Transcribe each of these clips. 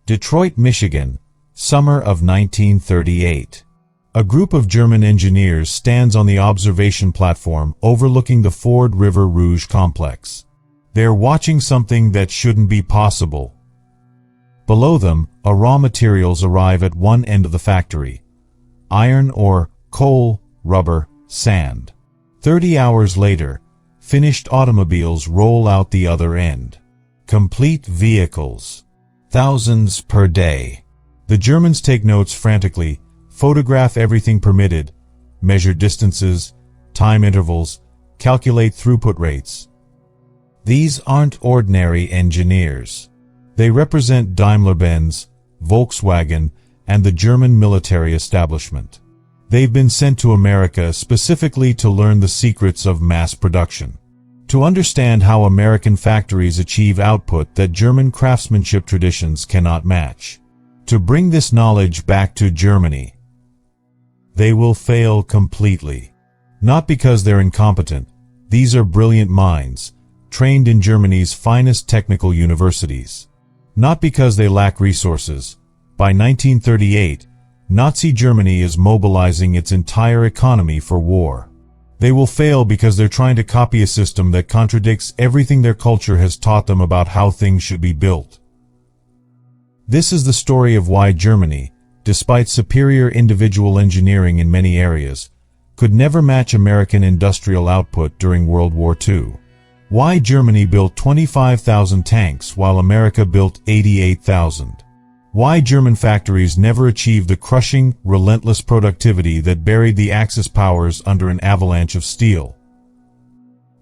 Detroit, Michigan, summer of 1938. A group of German engineers stands on the observation platform overlooking the Ford River Rouge complex. They're watching something that shouldn't be possible. Below them, raw materials arrive at one end of the factory: iron ore, coal, rubber, sand. 30 hours later, finished automobiles roll out the other end. Complete vehicles. Thousands per day. The Germans take notes frantically, photograph everything permitted, measure distances, time intervals, calculate throughput rates. These aren't ordinary engineers. They represent Daimler-Benz, Volkswagen, and the German military establishment. They've been sent to America specifically to learn the secrets of mass production, to understand how American factories achieve output that German craftsmanship traditions cannot match, to bring this knowledge back to Germany. They will fail completely. Not because they're incompetent. These are brilliant minds, trained in Germany's finest technical universities. Not because they lack resources. By 1938, Nazi Germany is mobilizing its entire economy for war. They will fail because they're trying to copy a system that contradicts everything their culture has taught them about how things should be built. This is the story of why Germany, despite superior individual engineering in many areas, could never match American industrial output during World War II. Why Germany built 25,000 tanks while America built 88,000. Why German factories never achieved the crushing, relentless productivity that buried the Axis powers under an avalanche of steel.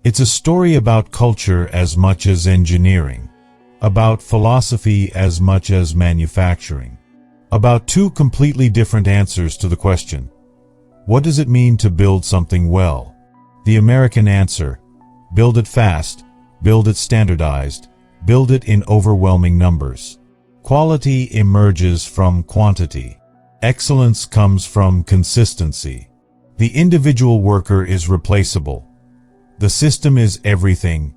It's a story about culture as much as engineering, about philosophy as much as manufacturing, about two completely different answers to the question, what does it mean to build something well? The American answer: build it fast, build it standardized, build it in overwhelming numbers. Quality emerges from quantity. Excellence comes from consistency. The individual worker is replaceable. The system is everything.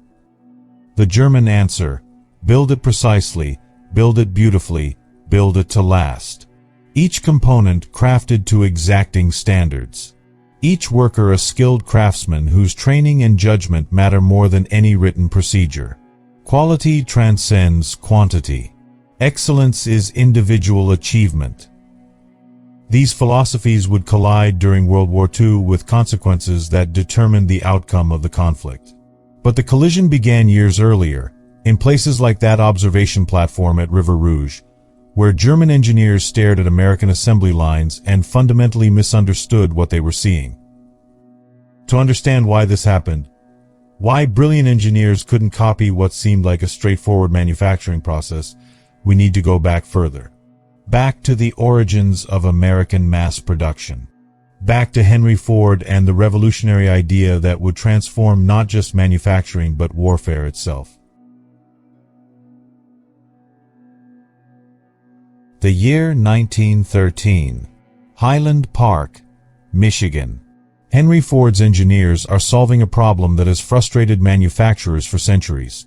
The German answer: build it precisely, build it beautifully, build it to last. Each component crafted to exacting standards. Each worker a skilled craftsman whose training and judgment matter more than any written procedure. Quality transcends quantity. Excellence is individual achievement. These philosophies would collide during World War II with consequences that determined the outcome of the conflict. But the collision began years earlier, in places like that observation platform at River Rouge, where German engineers stared at American assembly lines and fundamentally misunderstood what they were seeing. To understand why this happened, why brilliant engineers couldn't copy what seemed like a straightforward manufacturing process, we need to go back further. Back to the origins of American mass production. Back to Henry Ford and the revolutionary idea that would transform not just manufacturing but warfare itself. The year 1913. Highland Park, Michigan. Henry Ford's engineers are solving a problem that has frustrated manufacturers for centuries.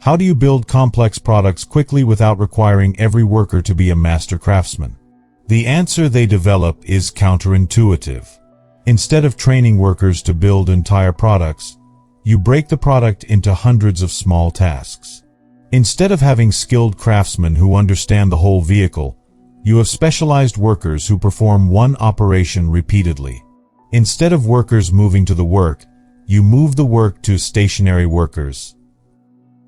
How do you build complex products quickly without requiring every worker to be a master craftsman? The answer they develop is counterintuitive. Instead of training workers to build entire products, you break the product into hundreds of small tasks. Instead of having skilled craftsmen who understand the whole vehicle, you have specialized workers who perform one operation repeatedly. Instead of workers moving to the work, you move the work to stationary workers.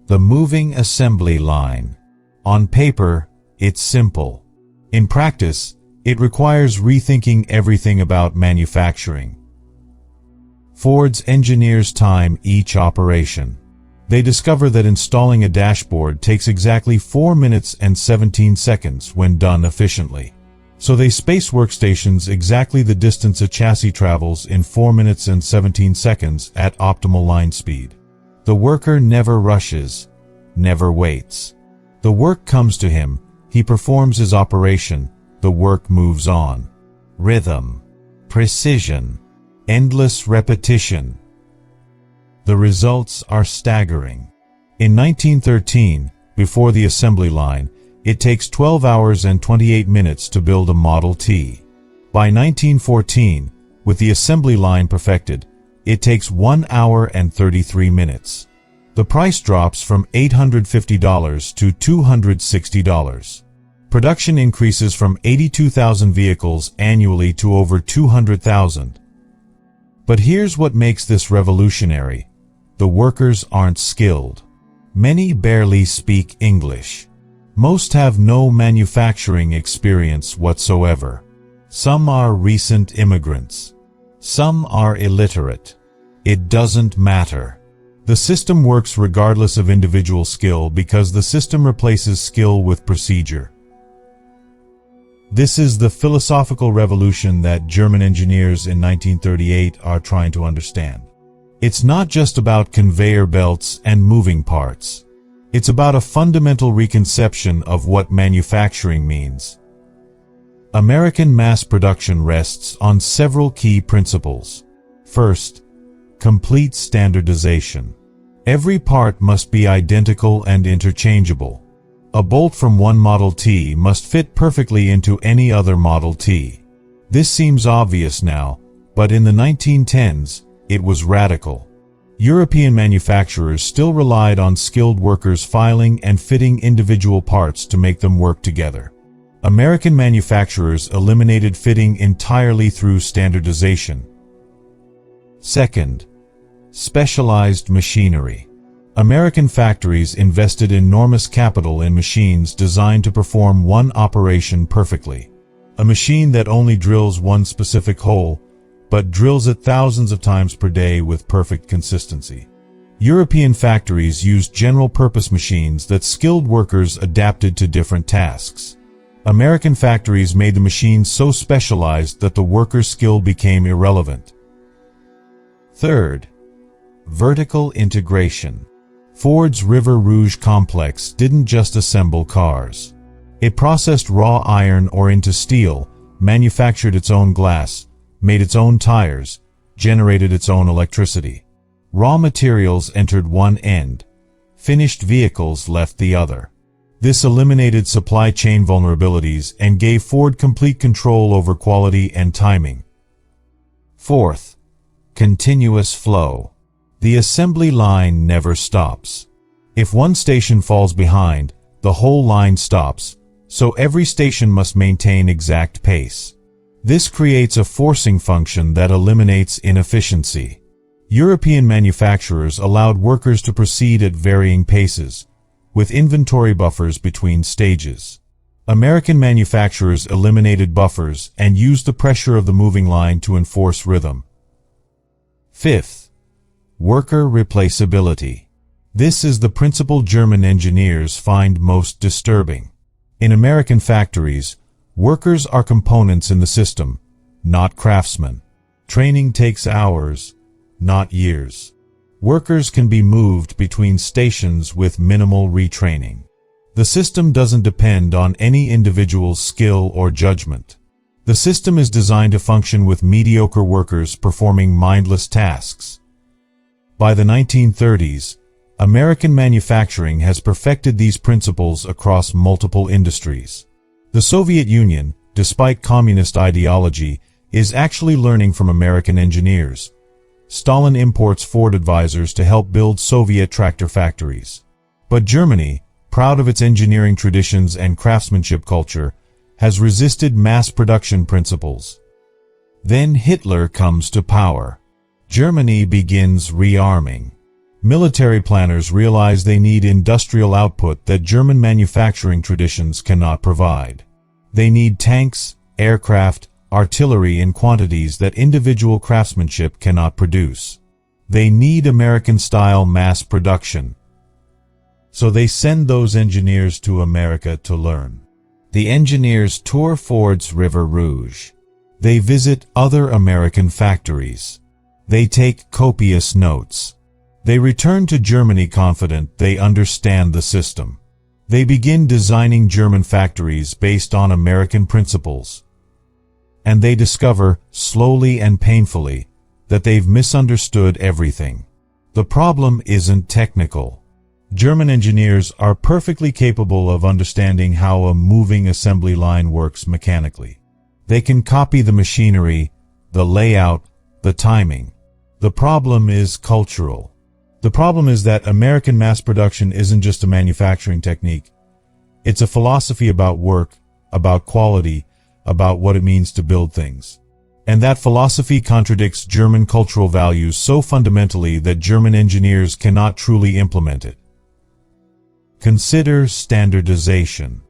The moving assembly line. On paper, it's simple. In practice, it requires rethinking everything about manufacturing. Ford's engineers time each operation. They discover that installing a dashboard takes exactly 4 minutes and 17 seconds when done efficiently. So they space workstations exactly the distance a chassis travels in 4 minutes and 17 seconds at optimal line speed. The worker never rushes, never waits. The work comes to him, he performs his operation, the work moves on. Rhythm, precision, endless repetition. The results are staggering. In 1913, before the assembly line, It takes 12 hours and 28 minutes to build a Model T. By 1914, with the assembly line perfected, it takes 1 hour and 33 minutes. The price drops from $850 to $260. Production increases from 82,000 vehicles annually to over 200,000. But here's what makes this revolutionary. The workers aren't skilled. Many barely speak English. Most have no manufacturing experience whatsoever. Some are recent immigrants. Some are illiterate. It doesn't matter. The system works regardless of individual skill because the system replaces skill with procedure. This is the philosophical revolution that German engineers in 1938 are trying to understand. It's not just about conveyor belts and moving parts. It's about a fundamental reconception of what manufacturing means. American mass production rests on several key principles. First, complete standardization. Every part must be identical and interchangeable. A bolt from one Model T must fit perfectly into any other Model T. This seems obvious now, but in the 1910s, it was radical. European manufacturers still relied on skilled workers filing and fitting individual parts to make them work together. American manufacturers eliminated fitting entirely through standardization. Second, specialized machinery. American factories invested enormous capital in machines designed to perform one operation perfectly. A machine that only drills one specific hole, but drills it thousands of times per day with perfect consistency. European factories used general-purpose machines that skilled workers adapted to different tasks. American factories made the machines so specialized that the worker's skill became irrelevant. Third, vertical integration. Ford's River Rouge complex didn't just assemble cars. It processed raw iron ore into steel, manufactured its own glass, made its own tires, generated its own electricity. Raw materials entered one end. Finished vehicles left the other. This eliminated supply chain vulnerabilities and gave Ford complete control over quality and timing. Fourth, continuous flow. The assembly line never stops. If one station falls behind, the whole line stops, so every station must maintain exact pace. This creates a forcing function that eliminates inefficiency. European manufacturers allowed workers to proceed at varying paces, with inventory buffers between stages. American manufacturers eliminated buffers and used the pressure of the moving line to enforce rhythm. Fifth, worker replaceability. This is the principle German engineers find most disturbing. In American factories, workers are components in the system, not craftsmen. Training takes hours, not years. Workers can be moved between stations with minimal retraining. The system doesn't depend on any individual's skill or judgment. The system is designed to function with mediocre workers performing mindless tasks. By the 1930s, American manufacturing has perfected these principles across multiple industries. The Soviet Union, despite communist ideology, is actually learning from American engineers. Stalin imports Ford advisors to help build Soviet tractor factories. But Germany, proud of its engineering traditions and craftsmanship culture, has resisted mass production principles. Then Hitler comes to power. Germany begins rearming. Military planners realize they need industrial output that German manufacturing traditions cannot provide. They need tanks, aircraft, artillery in quantities that individual craftsmanship cannot produce. They need American-style mass production. So they send those engineers to America to learn. The engineers tour Ford's River Rouge. They visit other American factories. They take copious notes. They return to Germany confident they understand the system. They begin designing German factories based on American principles. And they discover, slowly and painfully, that they've misunderstood everything. The problem isn't technical. German engineers are perfectly capable of understanding how a moving assembly line works mechanically. They can copy the machinery, the layout, the timing. The problem is cultural. The problem is that American mass production isn't just a manufacturing technique. It's a philosophy about work, about quality, about what it means to build things. And that philosophy contradicts German cultural values so fundamentally that German engineers cannot truly implement it. Consider standardization.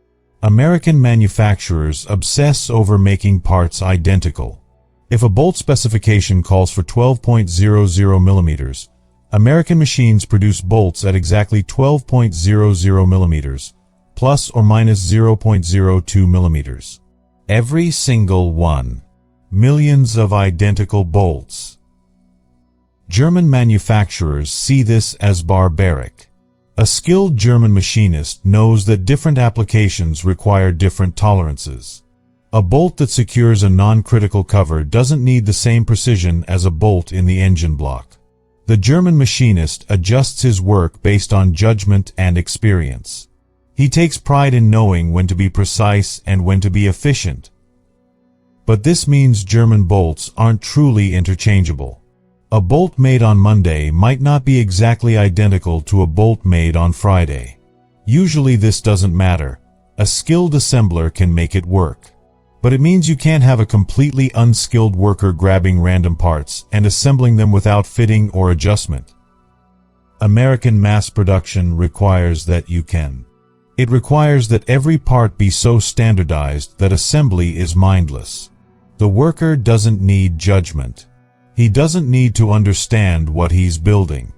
American manufacturers obsess over making parts identical. If a bolt specification calls for 12.00 millimeters, American machines produce bolts at exactly 12.00 millimeters, plus or minus 0.02 millimeters. Every single one. Millions of identical bolts. German manufacturers see this as barbaric. A skilled German machinist knows that different applications require different tolerances. A bolt that secures a non-critical cover doesn't need the same precision as a bolt in the engine block. The German machinist adjusts his work based on judgment and experience. He takes pride in knowing when to be precise and when to be efficient. But this means German bolts aren't truly interchangeable. A bolt made on Monday might not be exactly identical to a bolt made on Friday. Usually this doesn't matter. A skilled assembler can make it work. But it means you can't have a completely unskilled worker grabbing random parts and assembling them without fitting or adjustment. American mass production requires that you can. It requires that every part be so standardized that assembly is mindless. The worker doesn't need judgment. He doesn't need to understand what he's building.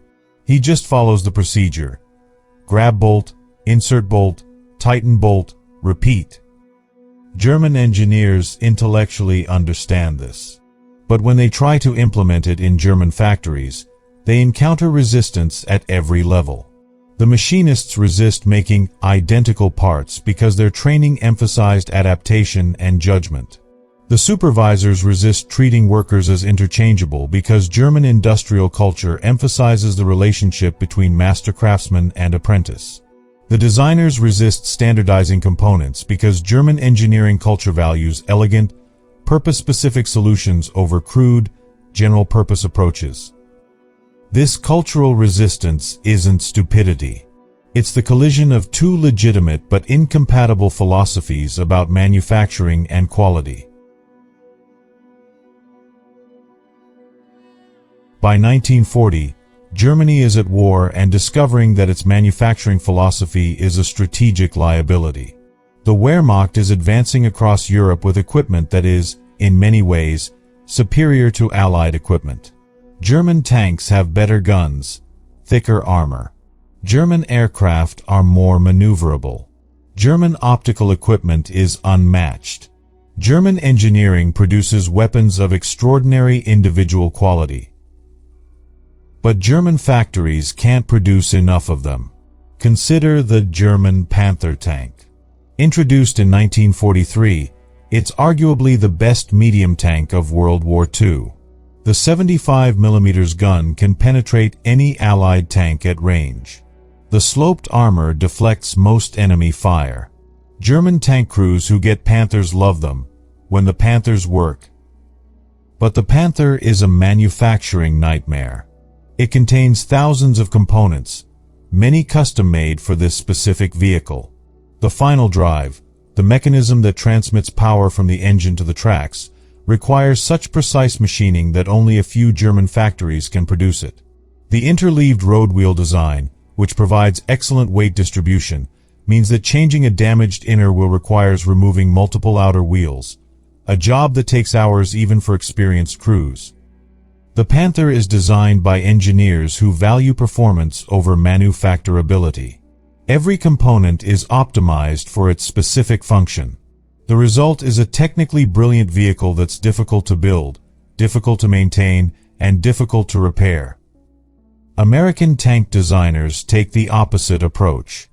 He just follows the procedure. Grab bolt, insert bolt, tighten bolt, repeat. German engineers intellectually understand this. But when they try to implement it in German factories, they encounter resistance at every level. The machinists resist making identical parts because their training emphasized adaptation and judgment. The supervisors resist treating workers as interchangeable because German industrial culture emphasizes the relationship between master craftsman and apprentice. The designers resist standardizing components because German engineering culture values elegant, purpose-specific solutions over crude, general-purpose approaches. This cultural resistance isn't stupidity. It's the collision of two legitimate but incompatible philosophies about manufacturing and quality. By 1940, Germany is at war and discovering that its manufacturing philosophy is a strategic liability. The Wehrmacht is advancing across Europe with equipment that is, in many ways, superior to Allied equipment. German tanks have better guns, thicker armor. German aircraft are more maneuverable. German optical equipment is unmatched. German engineering produces weapons of extraordinary individual quality. But German factories can't produce enough of them. Consider the German Panther tank. Introduced in 1943, it's arguably the best medium tank of World War II. The 75mm gun can penetrate any Allied tank at range. The sloped armor deflects most enemy fire. German tank crews who get Panthers love them when the Panthers work. But the Panther is a manufacturing nightmare. It contains thousands of components, many custom-made for this specific vehicle. The final drive, the mechanism that transmits power from the engine to the tracks, requires such precise machining that only a few German factories can produce it. The interleaved road wheel design, which provides excellent weight distribution, means that changing a damaged inner wheel requires removing multiple outer wheels, a job that takes hours even for experienced crews. The Panther is designed by engineers who value performance over manufacturability. Every component is optimized for its specific function. The result is a technically brilliant vehicle that's difficult to build, difficult to maintain, and difficult to repair. American tank designers take the opposite approach.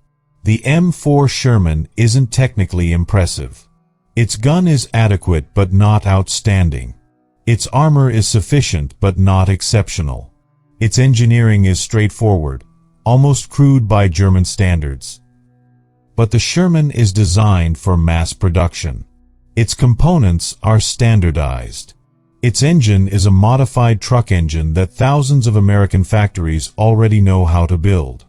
The M4 Sherman isn't technically impressive. Its gun is adequate but not outstanding. Its armor is sufficient but not exceptional. Its engineering is straightforward, almost crude by German standards. But the Sherman is designed for mass production. Its components are standardized. Its engine is a modified truck engine that thousands of American factories already know how to build.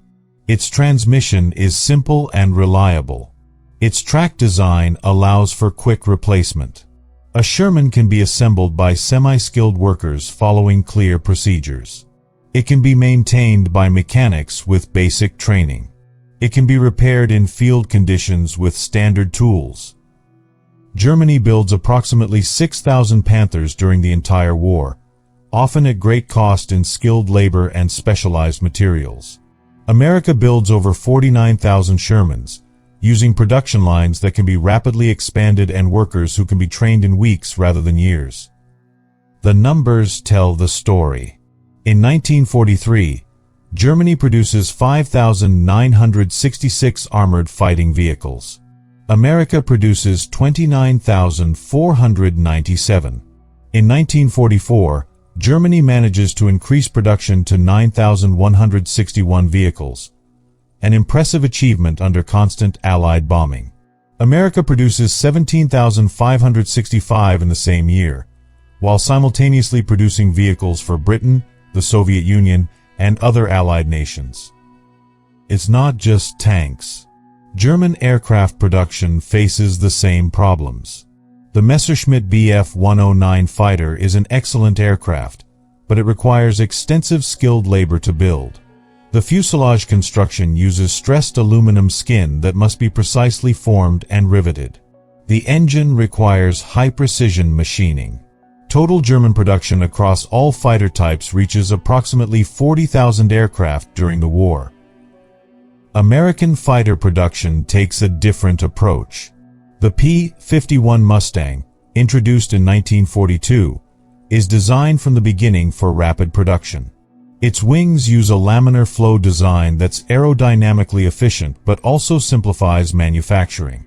Its transmission is simple and reliable. Its track design allows for quick replacement. A Sherman can be assembled by semi-skilled workers following clear procedures. It can be maintained by mechanics with basic training. It can be repaired in field conditions with standard tools. Germany builds approximately 6,000 Panthers during the entire war, often at great cost in skilled labor and specialized materials. America builds over 49,000 Shermans, using production lines that can be rapidly expanded and workers who can be trained in weeks rather than years. The numbers tell the story. In 1943, Germany produces 5,966 armored fighting vehicles. America produces 29,497. In 1944, Germany manages to increase production to 9,161 vehicles, an impressive achievement under constant Allied bombing. America produces 17,565 in the same year, while simultaneously producing vehicles for Britain, the Soviet Union, and other Allied nations. It's not just tanks. German aircraft production faces the same problems. The Messerschmitt Bf 109 fighter is an excellent aircraft, but it requires extensive skilled labor to build. The fuselage construction uses stressed aluminum skin that must be precisely formed and riveted. The engine requires high-precision machining. Total German production across all fighter types reaches approximately 40,000 aircraft during the war. American fighter production takes a different approach. The P-51 Mustang, introduced in 1942, is designed from the beginning for rapid production. Its wings use a laminar flow design that's aerodynamically efficient but also simplifies manufacturing.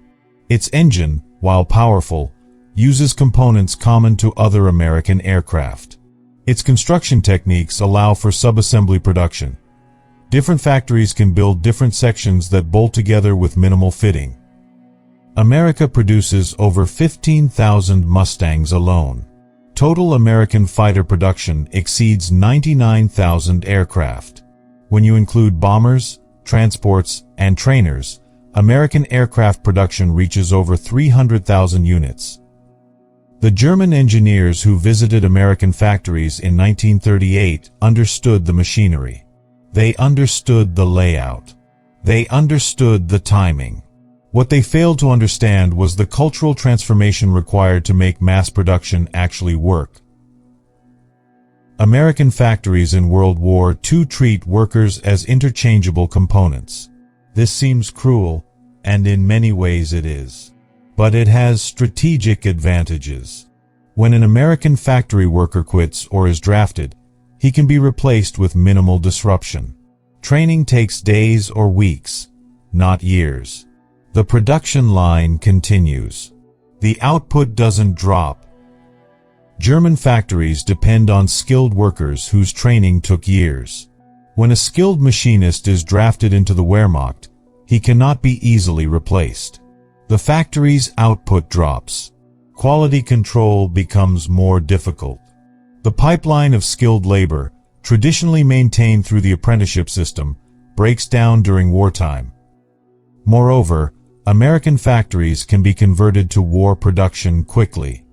Its engine, while powerful, uses components common to other American aircraft. Its construction techniques allow for subassembly production. Different factories can build different sections that bolt together with minimal fitting. America produces over 15,000 Mustangs alone. Total American fighter production exceeds 99,000 aircraft. When you include bombers, transports, and trainers, American aircraft production reaches over 300,000 units. The German engineers who visited American factories in 1938 understood the machinery. They understood the layout. They understood the timing. What they failed to understand was the cultural transformation required to make mass production actually work. American factories in World War II treat workers as interchangeable components. This seems cruel, and in many ways it is. But it has strategic advantages. When an American factory worker quits or is drafted, he can be replaced with minimal disruption. Training takes days or weeks, not years. The production line continues. The output doesn't drop. German factories depend on skilled workers whose training took years. When a skilled machinist is drafted into the Wehrmacht, he cannot be easily replaced. The factory's output drops. Quality control becomes more difficult. The pipeline of skilled labor, traditionally maintained through the apprenticeship system, breaks down during wartime. Moreover, American factories can be converted to war production quickly.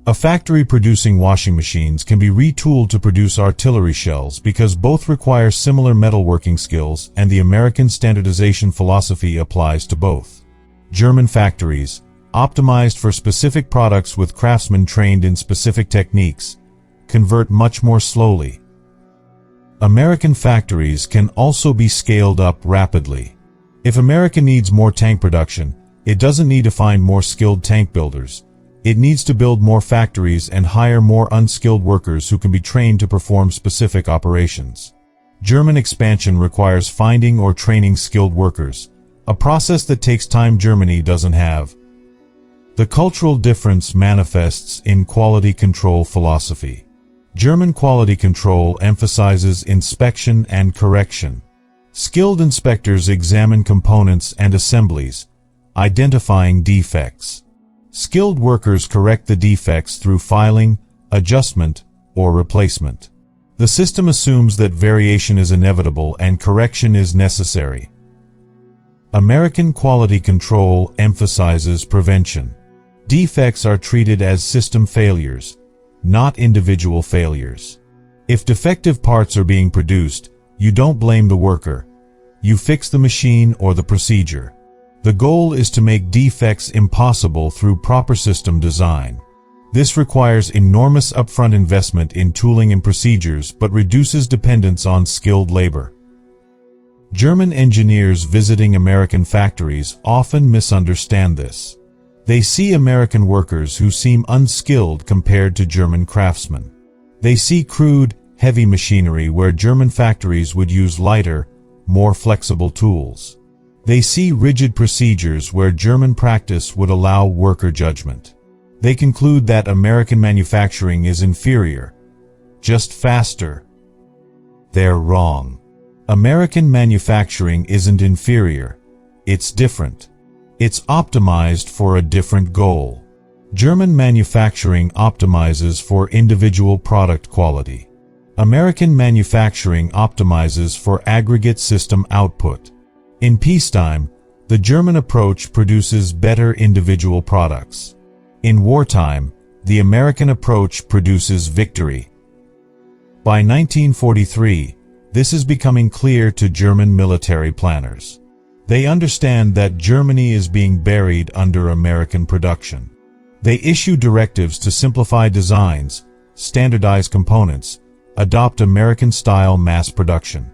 A factory producing washing machines can be retooled to produce artillery shells because both require similar metalworking skills, and the American standardization philosophy applies to both. German factories, optimized for specific products with craftsmen trained in specific techniques, convert much more slowly. American factories can also be scaled up rapidly. If America needs more tank production, it doesn't need to find more skilled tank builders. It needs to build more factories and hire more unskilled workers who can be trained to perform specific operations. German expansion requires finding or training skilled workers, a process that takes time Germany doesn't have. The cultural difference manifests in quality control philosophy. German quality control emphasizes inspection and correction. Skilled inspectors examine components and assemblies, identifying defects. Skilled workers correct the defects through filing, adjustment, or replacement. The system assumes that variation is inevitable and correction is necessary. American quality control emphasizes prevention. Defects are treated as system failures, not individual failures. If defective parts are being produced, you don't blame the worker. You fix the machine or the procedure. The goal is to make defects impossible through proper system design. This requires enormous upfront investment in tooling and procedures, but reduces dependence on skilled labor. German engineers visiting American factories often misunderstand this. They see American workers who seem unskilled compared to German craftsmen. They see crude, heavy machinery where German factories would use lighter, more flexible tools. They see rigid procedures where German practice would allow worker judgment. They conclude that American manufacturing is inferior, just faster. They're wrong. American manufacturing isn't inferior, it's different. It's optimized for a different goal. German manufacturing optimizes for individual product quality. American manufacturing optimizes for aggregate system output. In peacetime, the German approach produces better individual products. In wartime, the American approach produces victory. By 1943, this is becoming clear to German military planners. They understand that Germany is being buried under American production. They issue directives to simplify designs, standardize components, adopt American-style mass production.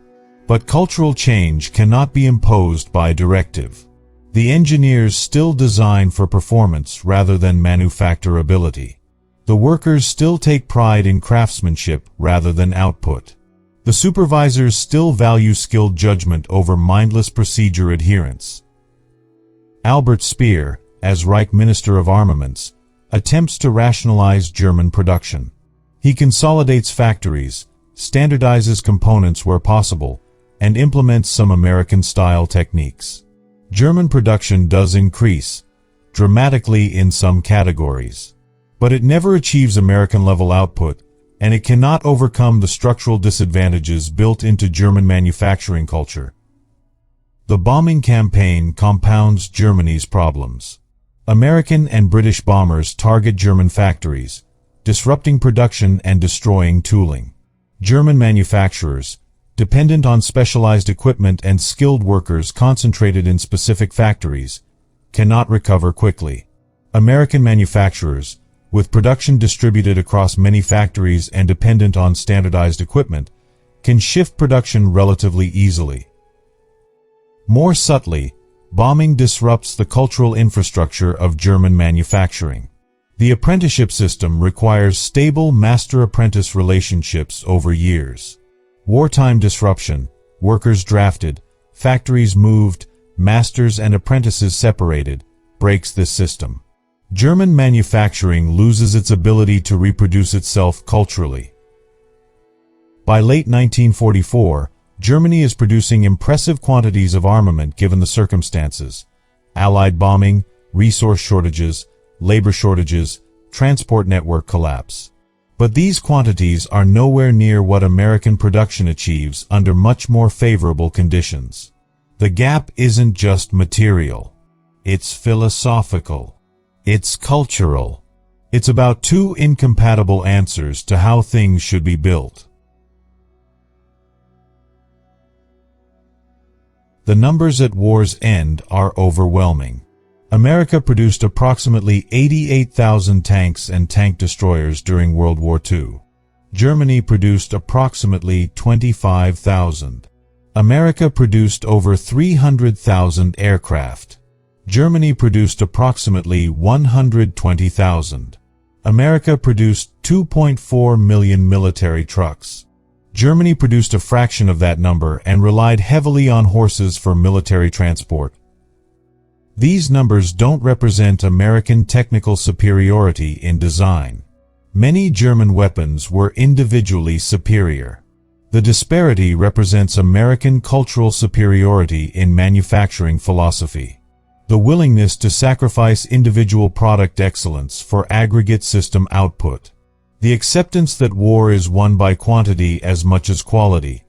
But cultural change cannot be imposed by directive. The engineers still design for performance rather than manufacturability. The workers still take pride in craftsmanship rather than output. The supervisors still value skilled judgment over mindless procedure adherence. Albert Speer, as Reich Minister of Armaments, attempts to rationalize German production. He consolidates factories, standardizes components where possible, and implements some American-style techniques. German production does increase, dramatically in some categories. But it never achieves American-level output, and it cannot overcome the structural disadvantages built into German manufacturing culture. The bombing campaign compounds Germany's problems. American and British bombers target German factories, disrupting production and destroying tooling. German manufacturers, dependent on specialized equipment and skilled workers concentrated in specific factories, cannot recover quickly. American manufacturers, with production distributed across many factories and dependent on standardized equipment, can shift production relatively easily. More subtly, bombing disrupts the cultural infrastructure of German manufacturing. The apprenticeship system requires stable master-apprentice relationships over years. Wartime disruption, workers drafted, factories moved, masters and apprentices separated, breaks this system. German manufacturing loses its ability to reproduce itself culturally. By late 1944, Germany is producing impressive quantities of armament given the circumstances. Allied bombing, resource shortages, labor shortages, transport network collapse. But these quantities are nowhere near what American production achieves under much more favorable conditions. The gap isn't just material. It's philosophical. It's cultural. It's about two incompatible answers to how things should be built. The numbers at war's end are overwhelming. America produced approximately 88,000 tanks and tank destroyers during World War II. Germany produced approximately 25,000. America produced over 300,000 aircraft. Germany produced approximately 120,000. America produced 2.4 million military trucks. Germany produced a fraction of that number and relied heavily on horses for military transport. These numbers don't represent American technical superiority in design. Many German weapons were individually superior. The disparity represents American cultural superiority in manufacturing philosophy. The willingness to sacrifice individual product excellence for aggregate system output. The acceptance that war is won by quantity as much as quality.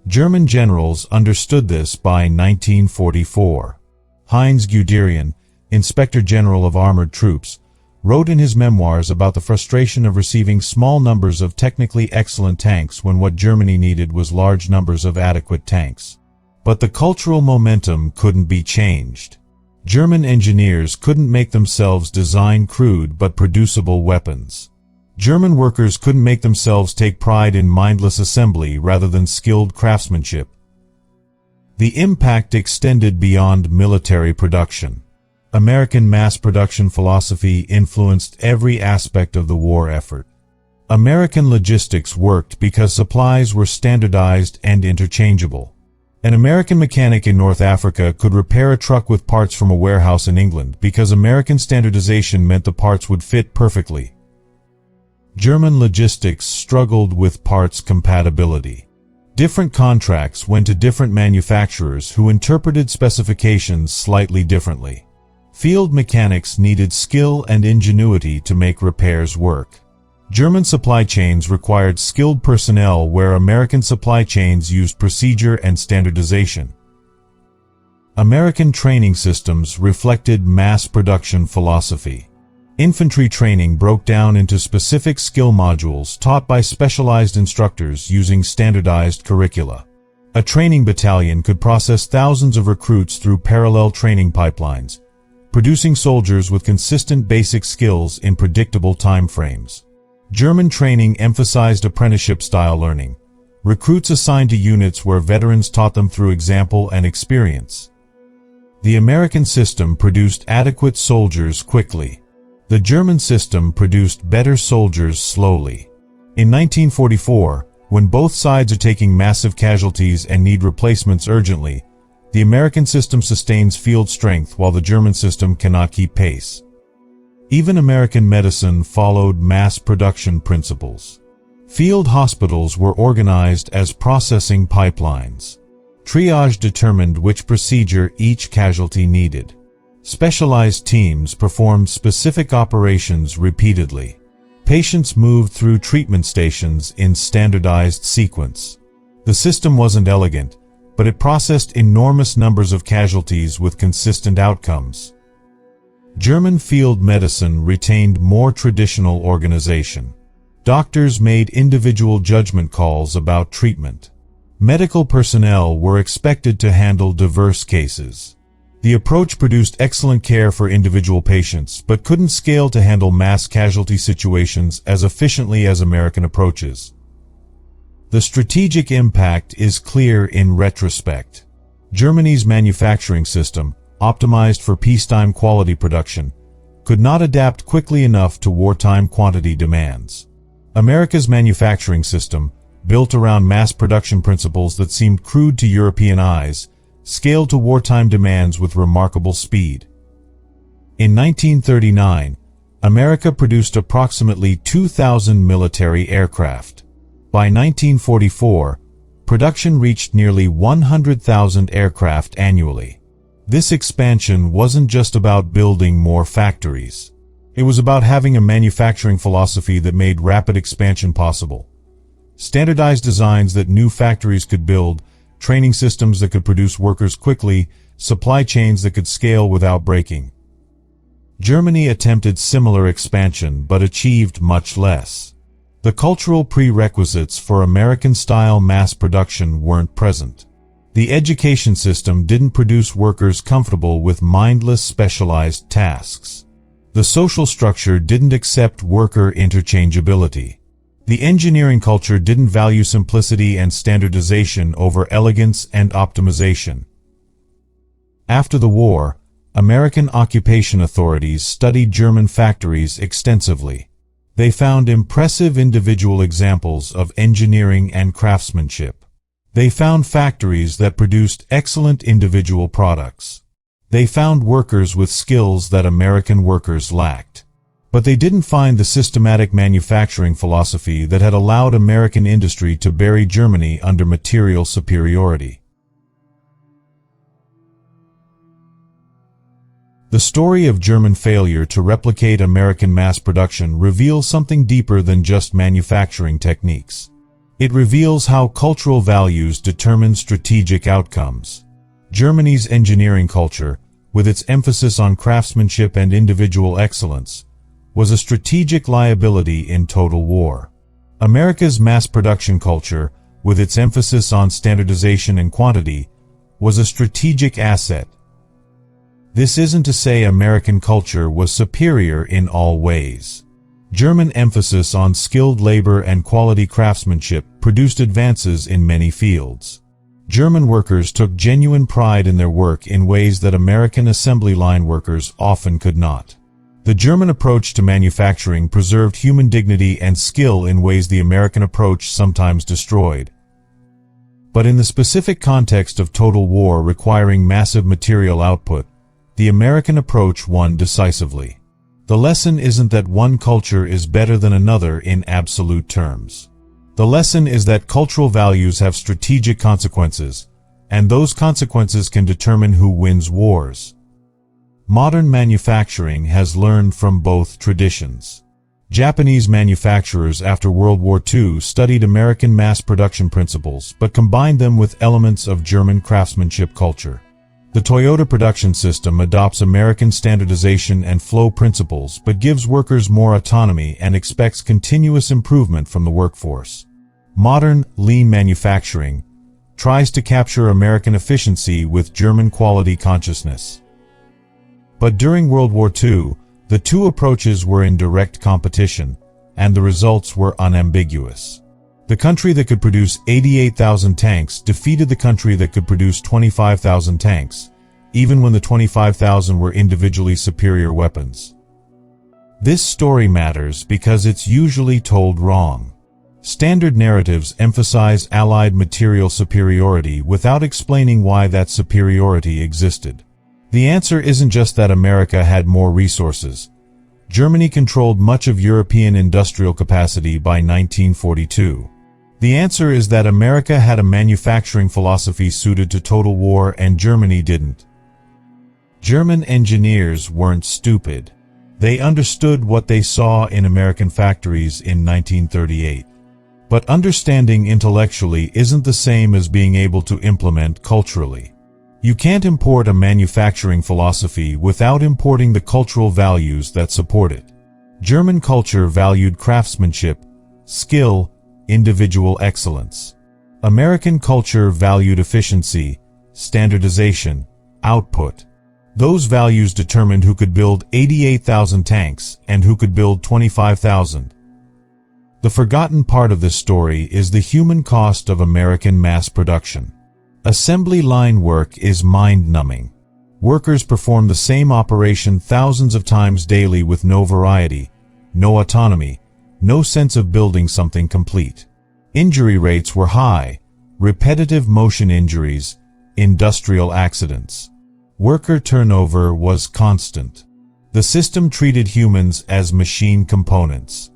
German generals understood this by 1944. Heinz Guderian, Inspector General of Armored Troops, wrote in his memoirs about the frustration of receiving small numbers of technically excellent tanks when what Germany needed was large numbers of adequate tanks. But the cultural momentum couldn't be changed. German engineers couldn't make themselves design crude but producible weapons. German workers couldn't make themselves take pride in mindless assembly rather than skilled craftsmanship. The impact extended beyond military production. American mass production philosophy influenced every aspect of the war effort. American logistics worked because supplies were standardized and interchangeable. An American mechanic in North Africa could repair a truck with parts from a warehouse in England because American standardization meant the parts would fit perfectly. German logistics struggled with parts compatibility. Different contracts went to different manufacturers who interpreted specifications slightly differently. Field mechanics needed skill and ingenuity to make repairs work. German supply chains required skilled personnel where American supply chains used procedure and standardization. American training systems reflected mass production philosophy. Infantry training broke down into specific skill modules taught by specialized instructors using standardized curricula. A training battalion could process thousands of recruits through parallel training pipelines, producing soldiers with consistent basic skills in predictable time frames. German training emphasized apprenticeship-style learning. Recruits assigned to units where veterans taught them through example and experience. The American system produced adequate soldiers quickly. The German system produced better soldiers slowly. In 1944, when both sides are taking massive casualties and need replacements urgently, the American system sustains field strength while the German system cannot keep pace. Even American medicine followed mass production principles. Field hospitals were organized as processing pipelines. Triage determined which procedure each casualty needed. Specialized teams performed specific operations repeatedly. Patients moved through treatment stations in standardized sequence. The system wasn't elegant, but it processed enormous numbers of casualties with consistent outcomes. German field medicine retained more traditional organization. Doctors made individual judgment calls about treatment. Medical personnel were expected to handle diverse cases. The approach produced excellent care for individual patients, but couldn't scale to handle mass casualty situations as efficiently as American approaches. The strategic impact is clear in retrospect. Germany's manufacturing system, optimized for peacetime quality production, could not adapt quickly enough to wartime quantity demands. America's manufacturing system, built around mass production principles that seemed crude to European eyes, scaled to wartime demands with remarkable speed. In 1939, America produced approximately 2,000 military aircraft. By 1944, production reached nearly 100,000 aircraft annually. This expansion wasn't just about building more factories. It was about having a manufacturing philosophy that made rapid expansion possible. Standardized designs that new factories could build, training systems that could produce workers quickly, supply chains that could scale without breaking. Germany attempted similar expansion but achieved much less. The cultural prerequisites for American-style mass production weren't present. The education system didn't produce workers comfortable with mindless specialized tasks. The social structure didn't accept worker interchangeability. The engineering culture didn't value simplicity and standardization over elegance and optimization. After the war, American occupation authorities studied German factories extensively. They found impressive individual examples of engineering and craftsmanship. They found factories that produced excellent individual products. They found workers with skills that American workers lacked. But they didn't find the systematic manufacturing philosophy that had allowed American industry to bury Germany under material superiority. The story of German failure to replicate American mass production reveals something deeper than just manufacturing techniques. It reveals how cultural values determine strategic outcomes. Germany's engineering culture, with its emphasis on craftsmanship and individual excellence, was a strategic liability in total war. America's mass production culture, with its emphasis on standardization and quantity, was a strategic asset. This isn't to say American culture was superior in all ways. German emphasis on skilled labor and quality craftsmanship produced advances in many fields. German workers took genuine pride in their work in ways that American assembly line workers often could not. The German approach to manufacturing preserved human dignity and skill in ways the American approach sometimes destroyed. But in the specific context of total war requiring massive material output, the American approach won decisively. The lesson isn't that one culture is better than another in absolute terms. The lesson is that cultural values have strategic consequences, and those consequences can determine who wins wars. Modern manufacturing has learned from both traditions. Japanese manufacturers after World War II studied American mass production principles but combined them with elements of German craftsmanship culture. The Toyota production system adopts American standardization and flow principles but gives workers more autonomy and expects continuous improvement from the workforce. Modern, lean manufacturing tries to capture American efficiency with German quality consciousness. But during World War II, the two approaches were in direct competition, and the results were unambiguous. The country that could produce 88,000 tanks defeated the country that could produce 25,000 tanks, even when the 25,000 were individually superior weapons. This story matters because it's usually told wrong. Standard narratives emphasize Allied material superiority without explaining why that superiority existed. The answer isn't just that America had more resources. Germany controlled much of European industrial capacity by 1942. The answer is that America had a manufacturing philosophy suited to total war and Germany didn't. German engineers weren't stupid. They understood what they saw in American factories in 1938. But understanding intellectually isn't the same as being able to implement culturally. You can't import a manufacturing philosophy without importing the cultural values that support it. German culture valued craftsmanship, skill, individual excellence. American culture valued efficiency, standardization, output. Those values determined who could build 88,000 tanks and who could build 25,000. The forgotten part of this story is the human cost of American mass production. Assembly line work is mind-numbing. Workers perform the same operation thousands of times daily with no variety, no autonomy, no sense of building something complete. Injury rates were high, repetitive motion injuries, industrial accidents. Worker turnover was constant. The system treated humans as machine components.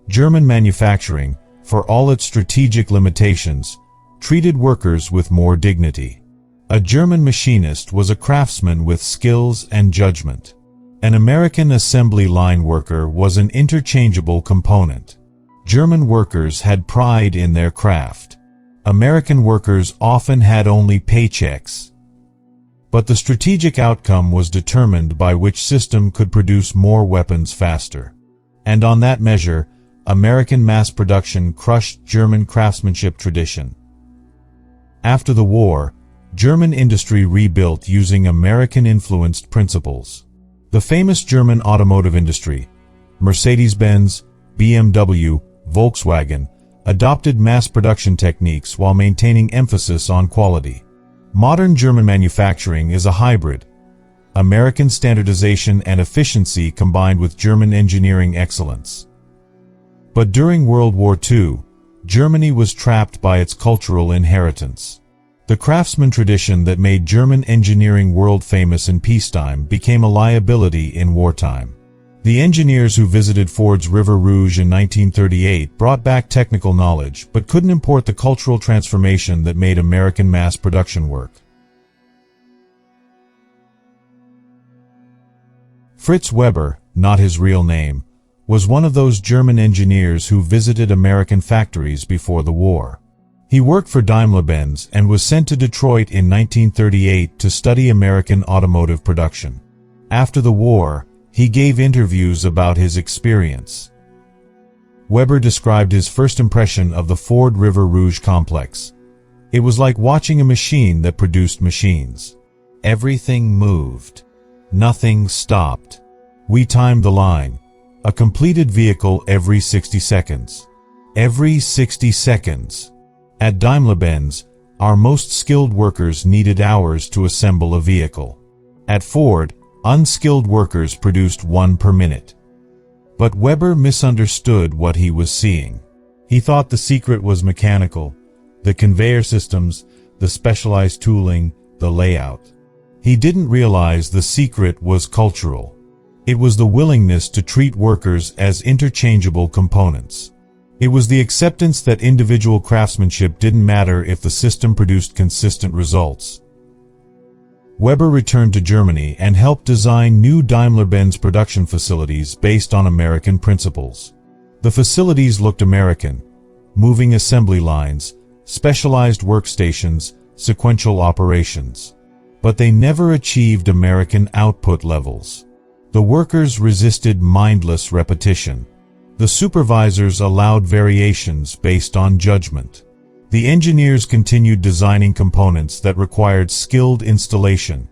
German manufacturing, for all its strategic limitations, treated workers with more dignity. A German machinist was a craftsman with skills and judgment. An American assembly line worker was an interchangeable component. German workers had pride in their craft. American workers often had only paychecks. But the strategic outcome was determined by which system could produce more weapons faster. And on that measure, American mass production crushed German craftsmanship tradition. After the war, German industry rebuilt using American-influenced principles. The famous German automotive industry, Mercedes-Benz, BMW, Volkswagen, adopted mass production techniques while maintaining emphasis on quality. Modern German manufacturing is a hybrid. American standardization and efficiency combined with German engineering excellence. But during World War II, Germany was trapped by its cultural inheritance. The craftsman tradition that made German engineering world famous in peacetime became a liability in wartime. The engineers who visited Ford's River Rouge in 1938 brought back technical knowledge, but couldn't import the cultural transformation that made American mass production work. Fritz Weber, not his real name, was one of those German engineers who visited American factories before the war. He worked for Daimler-Benz and was sent to Detroit in 1938 to study American automotive production. After the war, he gave interviews about his experience. Weber described his first impression of the Ford River Rouge complex. It was like watching a machine that produced machines. Everything moved. Nothing stopped. We timed the line. A completed vehicle every 60 seconds. Every 60 seconds. At Daimler-Benz, our most skilled workers needed hours to assemble a vehicle. At Ford, unskilled workers produced one per minute. But Weber misunderstood what he was seeing. He thought the secret was mechanical, the conveyor systems, the specialized tooling, the layout. He didn't realize the secret was cultural. It was the willingness to treat workers as interchangeable components. It was the acceptance that individual craftsmanship didn't matter if the system produced consistent results. Weber returned to Germany and helped design new Daimler-Benz production facilities based on American principles. The facilities looked American: moving assembly lines, specialized workstations, sequential operations. But they never achieved American output levels. The workers resisted mindless repetition. The supervisors allowed variations based on judgment. The engineers continued designing components that required skilled installation.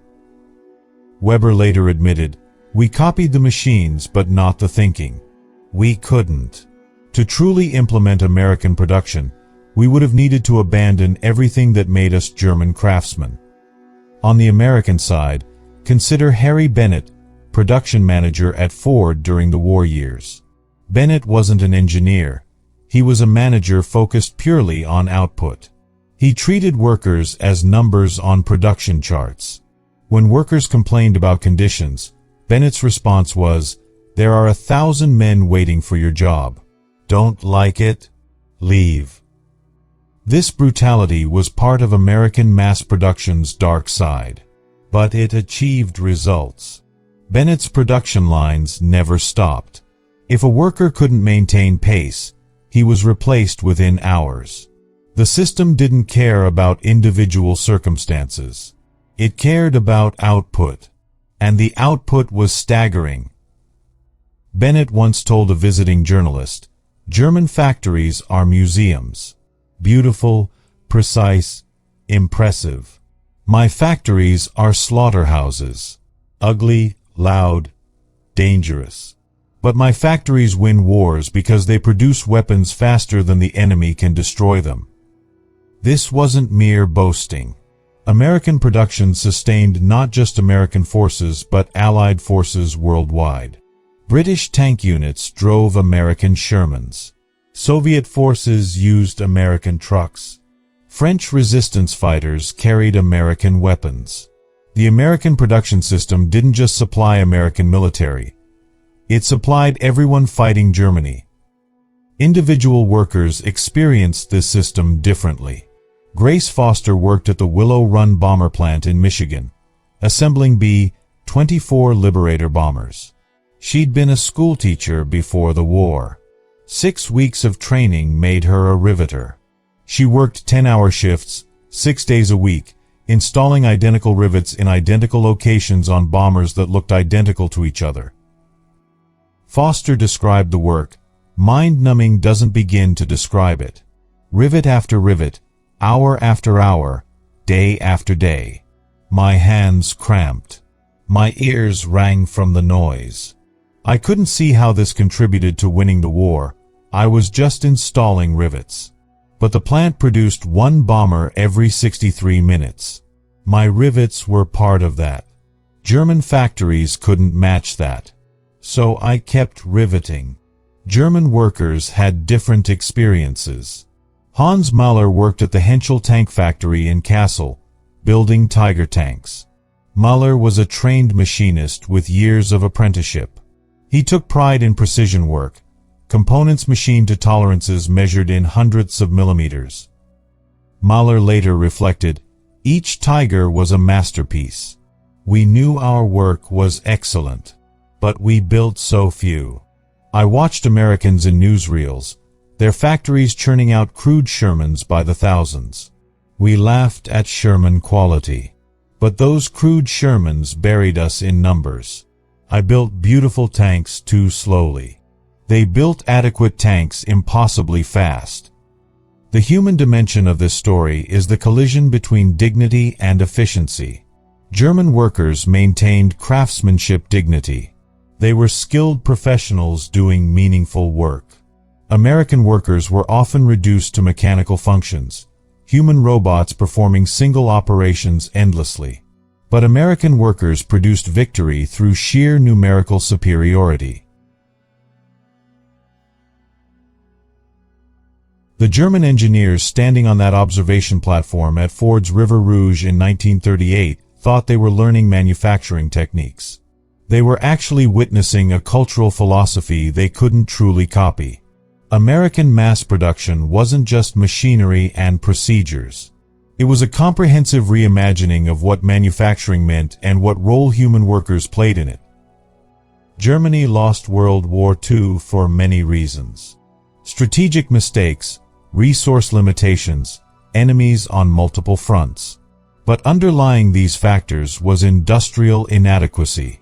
Weber later admitted, "We copied the machines but not the thinking. We couldn't. To truly implement American production, we would have needed to abandon everything that made us German craftsmen." On the American side, consider Harry Bennett, production manager at Ford during the war years. Bennett wasn't an engineer. He was a manager focused purely on output. He treated workers as numbers on production charts. When workers complained about conditions, Bennett's response was, "There are 1,000 men waiting for your job. Don't like it? Leave." This brutality was part of American mass production's dark side. But it achieved results. Bennett's production lines never stopped. If a worker couldn't maintain pace, he was replaced within hours. The system didn't care about individual circumstances. It cared about output. And the output was staggering. Bennett once told a visiting journalist, "German factories are museums. Beautiful, precise, impressive. My factories are slaughterhouses. Ugly, loud, dangerous. But my factories win wars because they produce weapons faster than the enemy can destroy them." This wasn't mere boasting. American production sustained not just American forces but Allied forces worldwide. British tank units drove American Shermans. Soviet forces used American trucks. French resistance fighters carried American weapons. The American production system didn't just supply American military. It supplied everyone fighting Germany. Individual workers experienced this system differently. Grace Foster worked at the Willow Run bomber plant in Michigan, assembling B-24 Liberator bombers. She'd been a schoolteacher before the war. 6 weeks of training made her a riveter. She worked 10-hour shifts, 6 days a week, installing identical rivets in identical locations on bombers that looked identical to each other. Foster described the work. Mind-numbing doesn't begin to describe it. Rivet after rivet, hour after hour, day after day. My hands cramped. My ears rang from the noise. I couldn't see how this contributed to winning the war. I was just installing rivets. But the plant produced one bomber every 63 minutes. My rivets were part of that. German factories couldn't match that. So I kept riveting. German workers had different experiences. Hans Mahler worked at the Henschel tank factory in Kassel, building Tiger tanks. Mahler was a trained machinist with years of apprenticeship. He took pride in precision work, components machined to tolerances measured in hundredths of millimeters. Mahler later reflected, "Each tiger was a masterpiece. We knew our work was excellent, but we built so few." I watched Americans in newsreels, their factories churning out crude Shermans by the thousands. We laughed at Sherman quality. But those crude Shermans buried us in numbers. I built beautiful tanks too slowly. They built adequate tanks impossibly fast. The human dimension of this story is the collision between dignity and efficiency. German workers maintained craftsmanship dignity. They were skilled professionals doing meaningful work. American workers were often reduced to mechanical functions, human robots performing single operations endlessly. But American workers produced victory through sheer numerical superiority. The German engineers standing on that observation platform at Ford's River Rouge in 1938 thought they were learning manufacturing techniques. They were actually witnessing a cultural philosophy they couldn't truly copy. American mass production wasn't just machinery and procedures. It was a comprehensive reimagining of what manufacturing meant and what role human workers played in it. Germany lost World War II for many reasons. Strategic mistakes, resource limitations, enemies on multiple fronts. But underlying these factors was industrial inadequacy.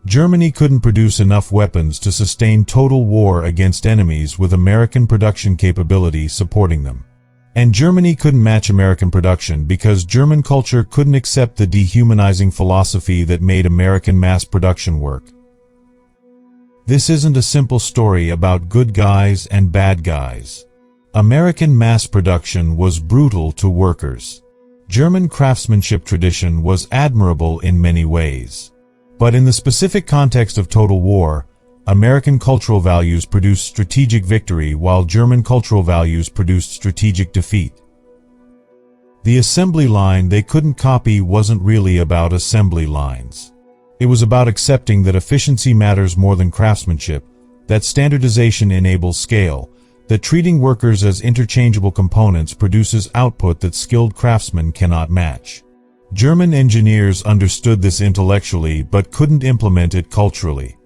Germany couldn't produce enough weapons to sustain total war against enemies with American production capability supporting them. And Germany couldn't match American production because German culture couldn't accept the dehumanizing philosophy that made American mass production work. This isn't a simple story about good guys and bad guys. American mass production was brutal to workers. German craftsmanship tradition was admirable in many ways. But in the specific context of total war, American cultural values produced strategic victory while German cultural values produced strategic defeat. The assembly line they couldn't copy wasn't really about assembly lines. It was about accepting that efficiency matters more than craftsmanship, that standardization enables scale, that treating workers as interchangeable components produces output that skilled craftsmen cannot match. German engineers understood this intellectually but couldn't implement it culturally.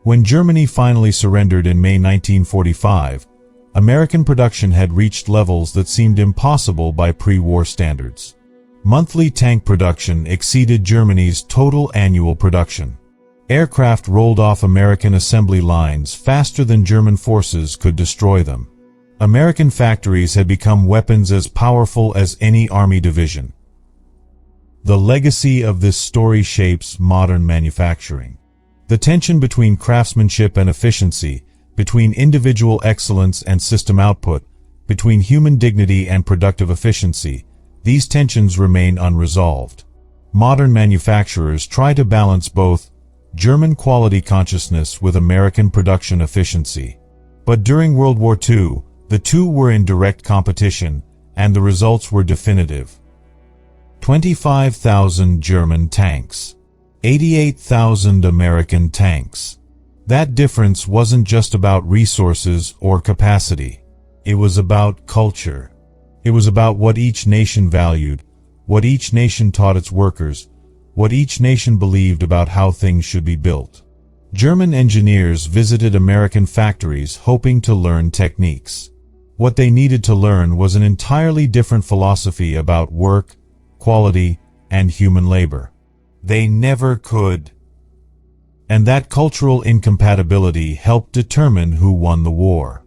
When Germany finally surrendered in May 1945, American production had reached levels that seemed impossible by pre-war standards. Monthly tank production exceeded Germany's total annual production. Aircraft rolled off American assembly lines faster than German forces could destroy them. American factories had become weapons as powerful as any army division. The legacy of this story shapes modern manufacturing. The tension between craftsmanship and efficiency, between individual excellence and system output, between human dignity and productive efficiency, these tensions remain unresolved. Modern manufacturers try to balance both German quality consciousness with American production efficiency. But during World War II, the two were in direct competition, and the results were definitive. 25,000 German tanks. 88,000 American tanks. That difference wasn't just about resources or capacity. It was about culture. It was about what each nation valued, what each nation taught its workers, what each nation believed about how things should be built. German engineers visited American factories hoping to learn techniques. What they needed to learn was an entirely different philosophy about work, quality, and human labor. They never could. And that cultural incompatibility helped determine who won the war.